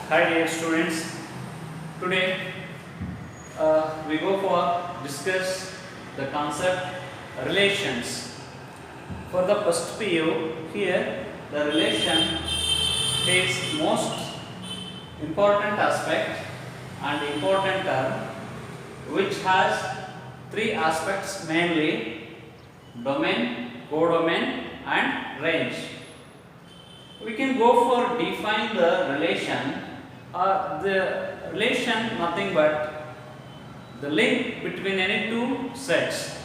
Hi dear students, today we go for discuss the concept relations. For the first PU here the relation is most important aspect and important term which has three aspects mainly domain, codomain and range. We can go for define the relation. The relation nothing but the link between any two sets.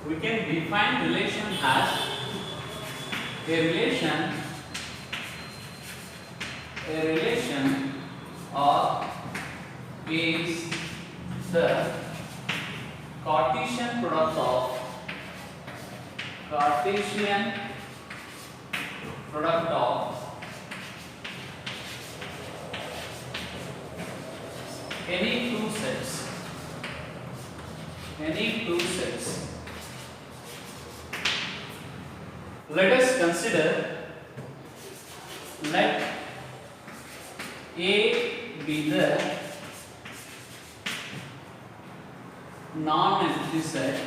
We can define relation as a relation or is the Cartesian product of any two sets. Let us consider, let A be the non-empty set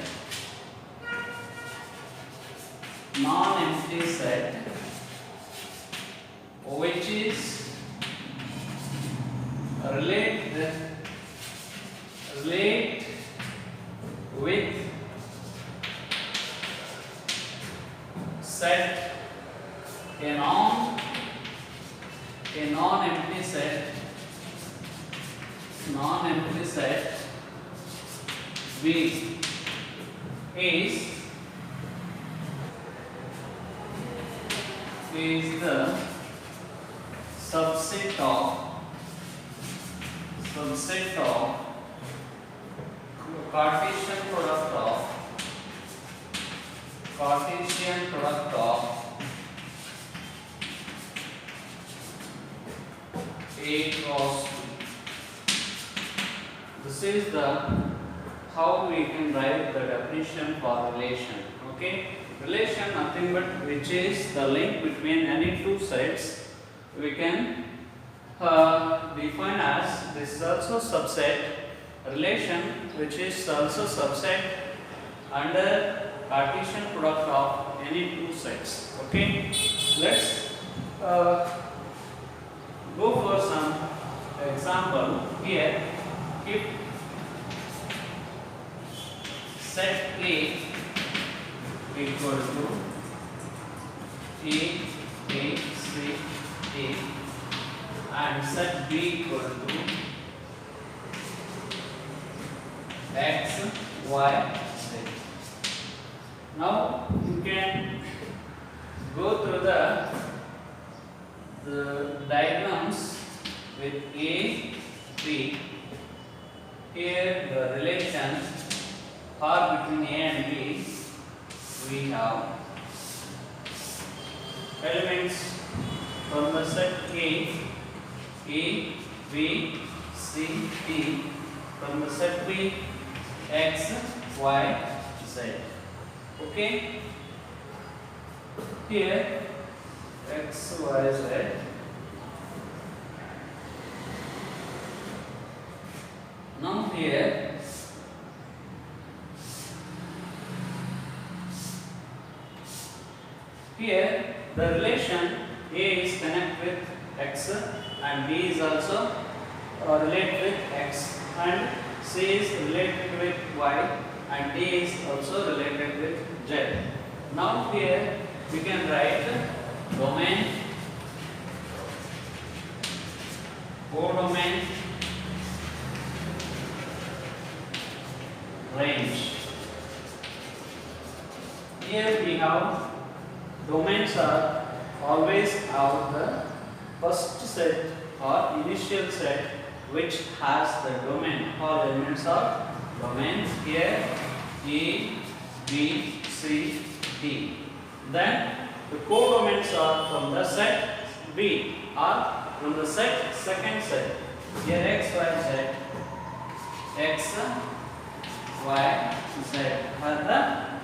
which is relate with set a non-empty set B is the subset of Cartesian product of A cross B. This is the how we can write the definition for relation. Okay, relation nothing but which is the link between any two sets. We can define as this is also subset relation which is also subset under Cartesian product of any two sets. Okay, let's go for some example here. If set A equal to A, C, A and set B equal to X, Y, Z. Now you can go through the diagrams with A, B. Here the relation or between A and B, we have elements from the set A, B, C, D, from the set B, X, Y, Z. Okay? Here, X, Y, Z. Now here, the relation A is connect with X and B is also related with X and C is related with Y and D is also related with Z. Now here we can write domain, codomain, range. Here we have domains are always have the first set or initial set which has the domain. All elements are domains. Here A, B, C, D. Then the codomains are from the set B or from the set second set. Here X, Y, Z. X, Y, Z are the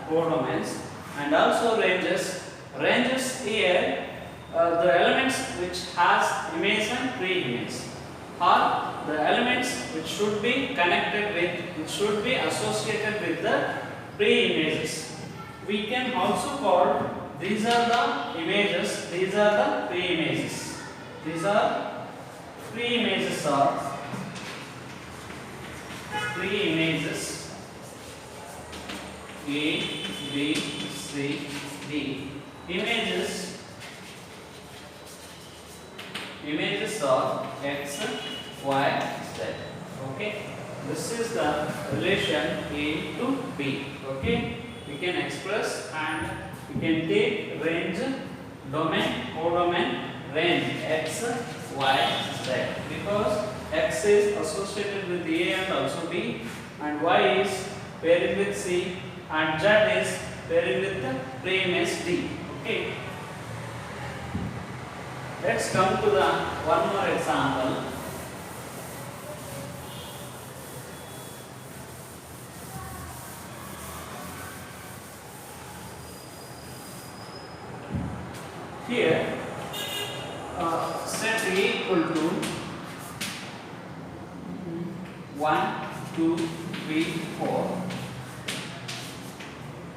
codomains and also ranges. Ranges here the elements which has image and pre-image. or the elements which should be connected with, which should be associated with the pre-images. We can also call these are the images, these are the pre-images. These are pre-images or pre-images A, B, C, D. Images of X, Y, Z. Okay. This is the relation A to B. Okay. We can express and we can take range, domain, codomain, range X, Y, Z, because X is associated with A and also B, and Y is pairing with C, and Z is pairing with the pre-image D. Okay. Let's come to the one more example. Here, set A equal to 1, 2, 3, 4.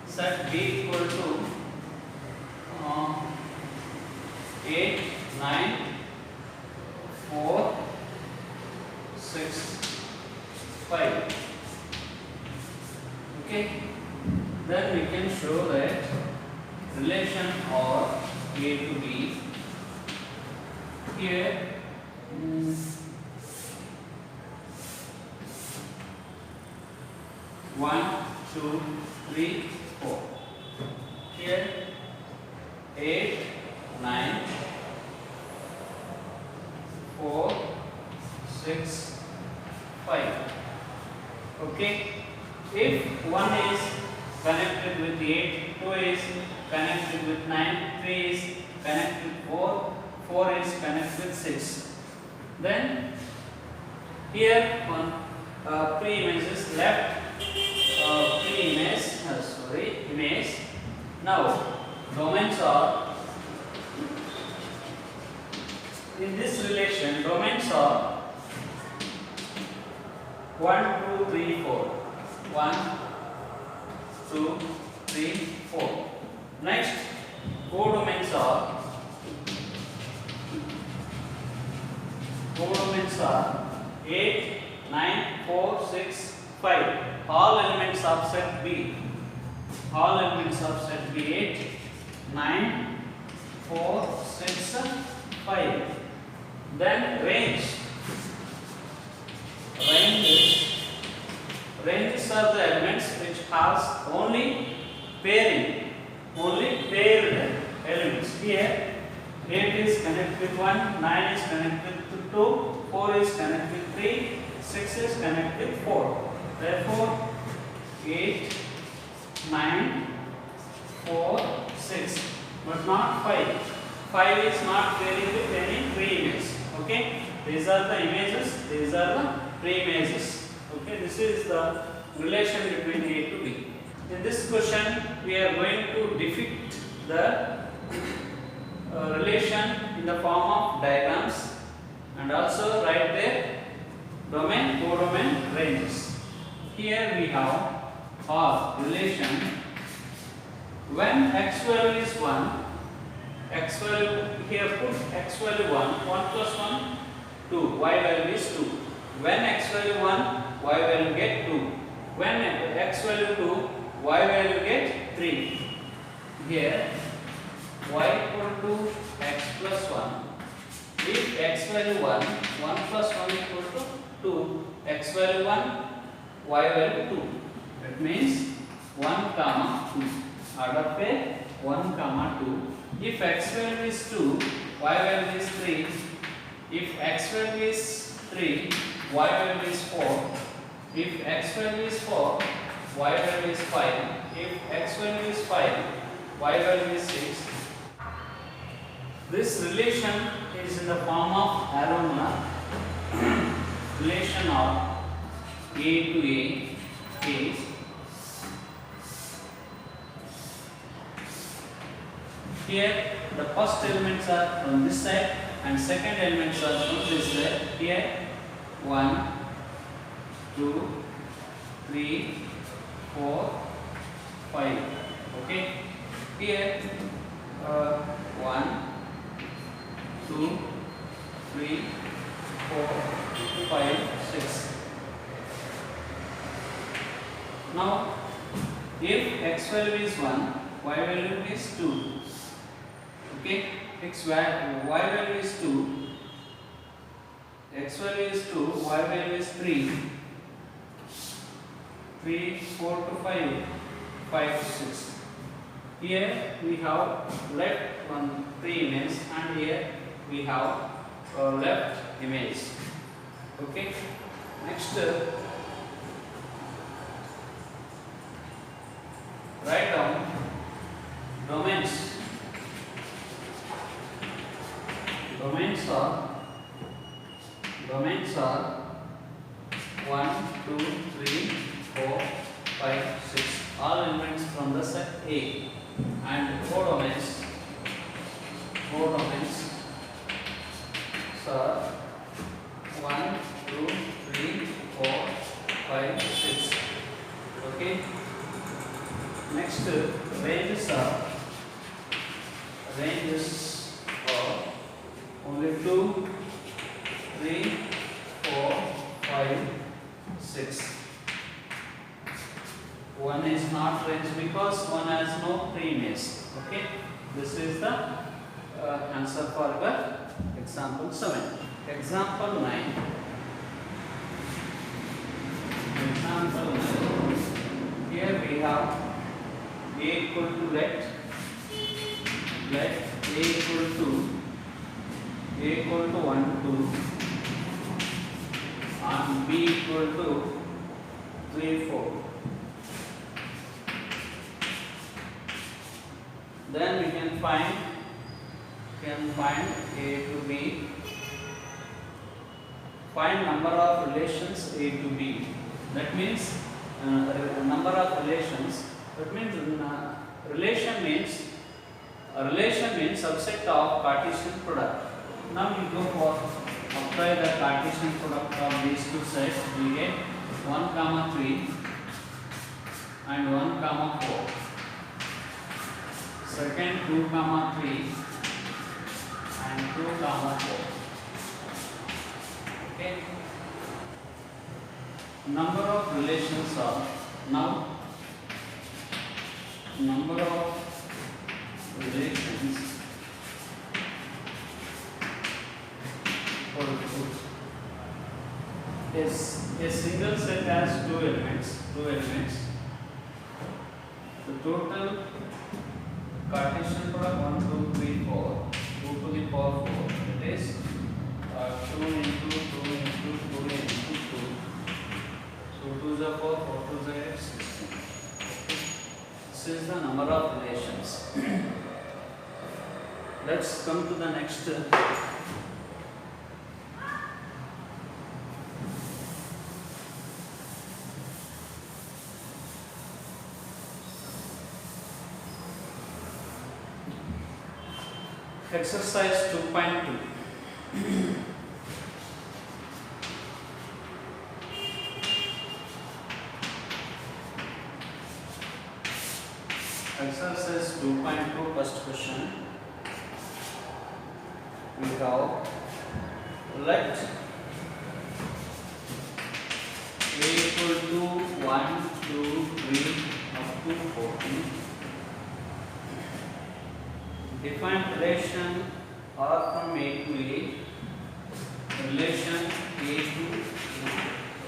Set B equal to 8, 9, 4, 6, 5. Okay. Then we can show that relation of A to B. Here, 1, 2, 3, 4. Here, 8, 9, 4, 6, 5. Okay. If 1 is connected with 8, 2 is connected with 9, 3 is connected with 4, 4 is connected with 6. Then here one pre-image is left, image. Now domains are, in this relation domains are 1, 2, 3, 4. 1, 2, 3, 4. Next, codomains are 8, 9, 4, 6, 5. All elements of set B. All elements of set B 8, 9, 4, 6, 5. Then ranges are the elements which has only paired elements. Here 8 is connected with 1, 9 is connected with 2, 4 is connected with 3, 6 is connected with 4. Therefore 8, 9, 4, 6, but not 5. 5 is not pairing with any pre-image. Okay, these are the images, these are the pre-images. Okay, this is the relation between A to B. In this question, we are going to depict the relation in the form of diagrams and also write their domain, codomain, ranges. Here we have our relation when x value is 1, x value, here put x value 1 plus 1, 2, y value is 2. When x value 1, y value get 2. When x value 2, y value get 3. Here y equal to x plus 1. If x value 1, 1 plus 1 equal to 2, x value 1, y value 2. That means 1 comma 2. Order pair 1 comma 2. If x value is 2, y value is 3. If x value is 3, y value is 4. If x value is 4, y value is 5. If x value is 5, y value is 6. This relation is in the form of arrow relation of A to A is here the first elements are from this side and second elements are from this side. Here 1, 2, 3, 4, 5. Okay. Here 1, 2, 3, 4, 5, 6. Now, if x value is 1, y value is 2. Okay, y value is 2, x value is 2, y value is 3, 3, 4 to 5, 5 to 6. Here we have left one 3 image and here we have left image. Okay, next write down domains. Domains are 1, 2, 3, 4, 5, 6. All elements from the set A, and codomains are 1, 2, 3, 4, 5, 6. Okay. Next, ranges are only 2, 3, 4, 5, 6. One is not range because one has no pre-image. Okay, this is the answer for the example 7. Example 9. Example 9. Here we have A equal to let A equal to 1, 2 and B equal to 3, 4. Then we can find A to B. Find number of relations A to B. That means number of relations. That means relation means subset of Cartesian product. Now we go for apply the Cartesian product of these two sets. We get 1, 3 and 1, 4. Second 2, 3 and 2, 4. Okay. Number of relations are now number of relations for a single set has two elements. The total Cartesian product 1, 2, 3, 4, 2 to the power 4. It is 2 into 2 into 2 into 2. So 2 is a 4, 4 2 is a 8, 16. This is the number of relations. Let's come to the next. Exercise 2.2. Exercise 2.2, first question. We have let A equal to 1, 2, 3 up to 14. Define relation R from A to A, relation A to A.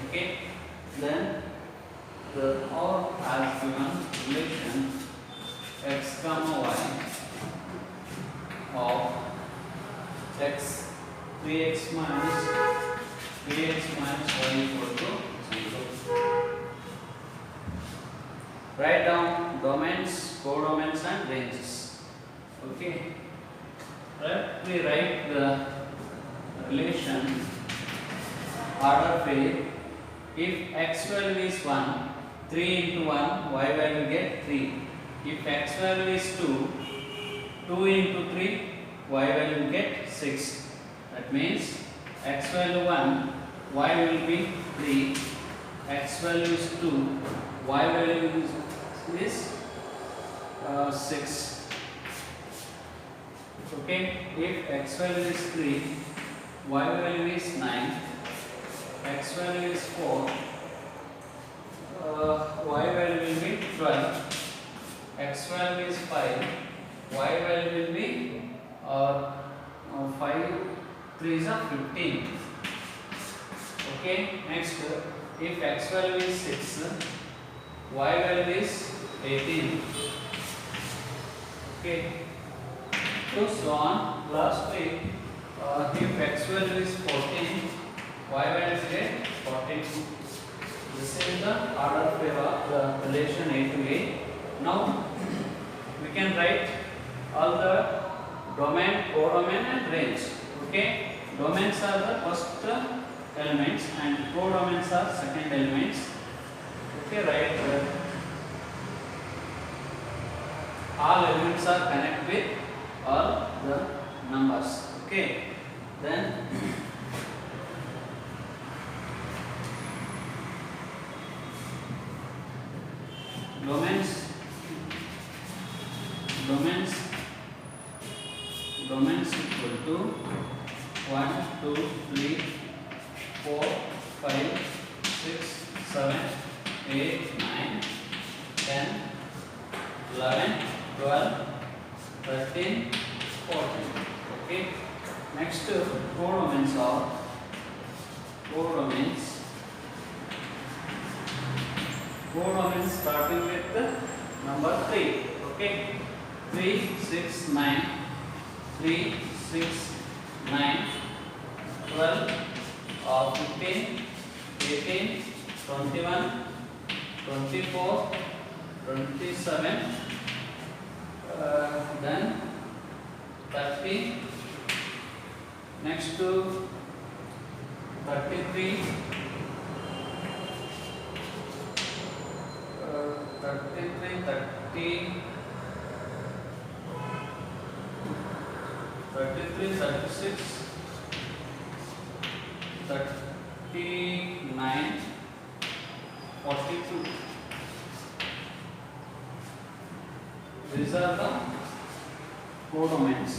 Okay, then the R has given relation x comma y of x 3x minus y equal to 0. Write down domains, codomains and ranges. Okay, let me write the relation order pair. If x value is 1, 3 into 1, y value get 3. If x value is 2, 2 into 3, y value get 6. That means x value 1, y will be 3, x value is 2, y value is 6. Okay, if x value is 3, y value is 9, x value is 4, y value will be 12, x value is 5, y value will be 5 3s are 15. Okay, next if x value is 6, y value is 18. Okay, so on. Lastly, if x value is 14, y value is 42. This is the order of the relation A to A. Now we can write all the domain, codomain and range. Okay, domains are the first elements and codomains are second elements. Okay, right. All elements are connected with all the numbers. Okay, then domains equal to 1 2 3 4 5 6 7 8 9 10 11 12 13 14. Okay, next codomains are codomains starting with the number 3. Okay, 3 6 9 3 6 9 12 15 18 21 24 27 then 30. Next to 33 33 30 33 36 39 42. These are the codomains.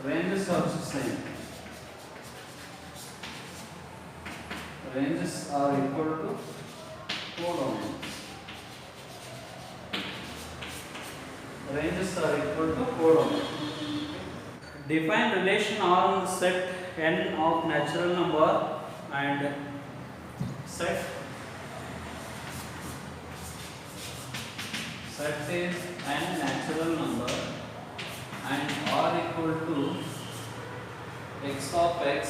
Ranges are also same. Ranges are equal to codomains. Ranges are equal to codomains. Define relation on the set n of natural number and set is n natural number and r equal to x of x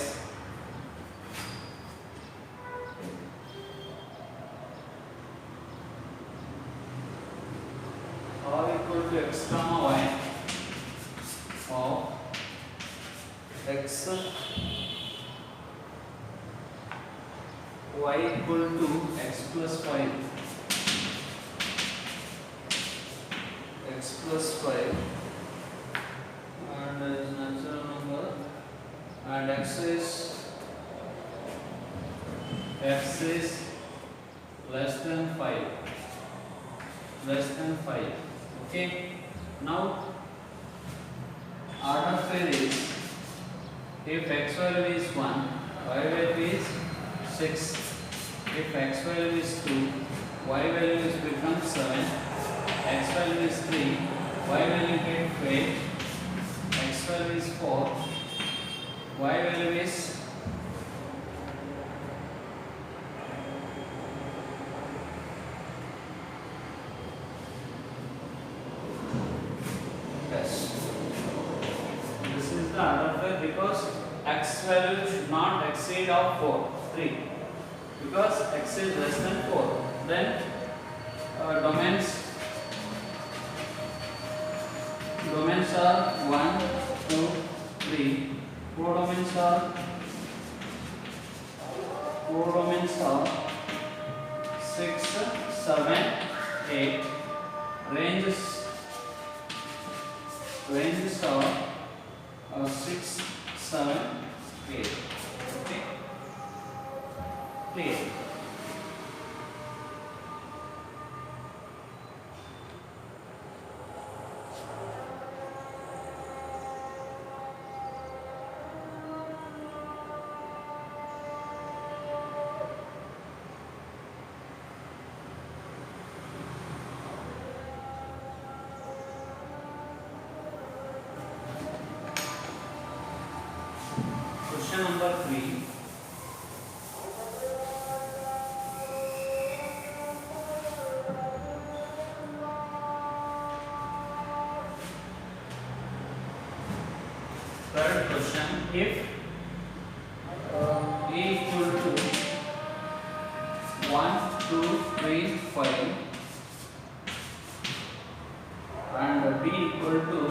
r equal to x comma y of x y equal to x plus 5 and is natural number and x is less than 5. Okay, now order pair is if x value is 1, y value is 6. If x value is 2, y value is become 7. X value is 3, y value get 8. X value is 4, y value is 3. This is the order pair because x value should not exceed of 3 because x is less than 4. Then domains are 1 2 3. Codomains are 6 7 8. Ranges are 6 7 8. Okay. Question number 3. Third question. If A equal to 1, 2, 3, 5 and B equal to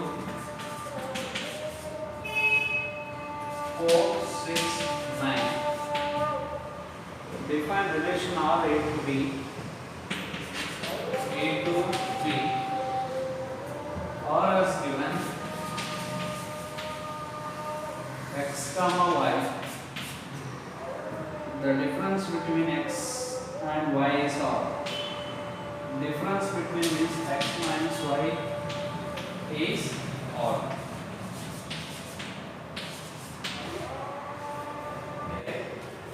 4, 6, 9. Define relation of A to B, A to B, or as given x comma y. The difference between x and y is odd. Difference between this x minus y is odd.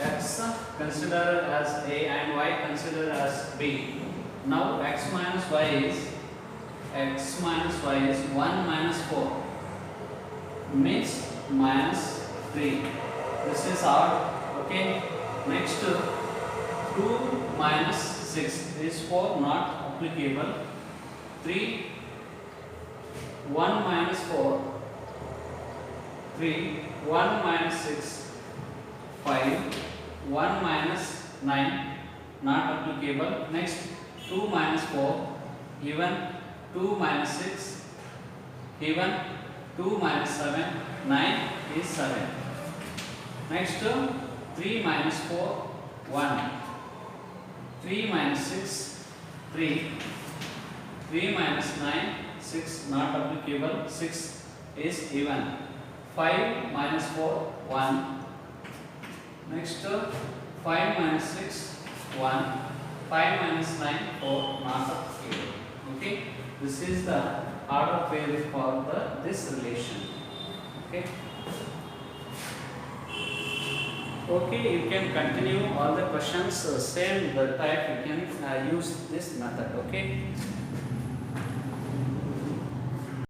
X considered as A and y considered as B. Now x minus y is 1 minus 4 means minus 3. This is odd. Okay. Next 2 minus 6 is 4, not applicable. 3, 1 minus 4, 3, 1 minus 6, 5, 1 minus 9, not applicable. Next 2 minus 4, even 2 minus 6, even 2 minus 7, 9 is 7. Next 3 minus 4, 1. 3 minus 6, 3. 3 minus 9, 6, not applicable. 6 is even. 5 minus 4, 1. Next 5 minus 6, 1. 5 minus 9, 4, not applicable. Okay. This is the order pair for this relation. Okay. Okay, you can continue all the questions same the type, you can use this method. Okay.